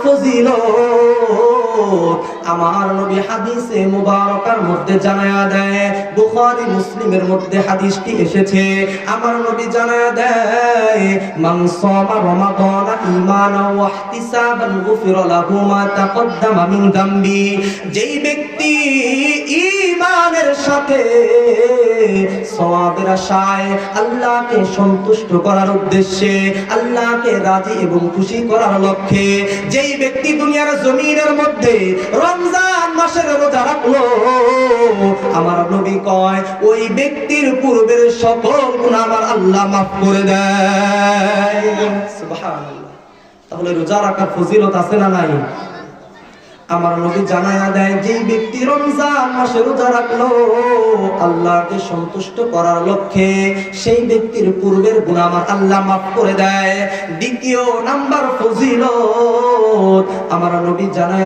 ফজিলত আমার নবী হাদিসে মুবারকার মধ্যে জানায়া দেয়, বুখারী মুসলিমের মধ্যে হাদিসটি এসেছে। আমার নবী জানায়া দেয়, মান সামা রমাদান ঈমানান ওয়া ইহতিসাবান গুফিরা লাহু মা তাকদ্দামা মিন যামবি। যেই ব্যক্তি ঈমানের সাথে সওয়াবের আশায় আল্লাহকে সন্তুষ্ট করার উদ্দেশ্যে, আল্লাহকে রাজি এবং খুশি করার লক্ষ্যে যেই ব্যক্তি দুনিয়ার জমিনের মধ্যে রমজান মাসের রোজা রাখলো, আমার নবী কয় ওই ব্যক্তির পূর্বের সকল গুনাহ আমার আল্লাহ মাফ করে দেয়। সুবহানাল্লাহ। তাহলে রোজা রাখার ফজিলত আছে না নাই? আমার নবী জানায়া দেয়, যেই ব্যক্তি রমজান মাসে রোজা রাখলো আল্লাহকে সন্তুষ্ট করার লক্ষ্যে, সেই ব্যক্তির পূর্বের গুনাহ আমার আল্লাহ মাফ করে দেয়। দ্বিতীয় নাম্বার ফজিলত আমার নবী জানায়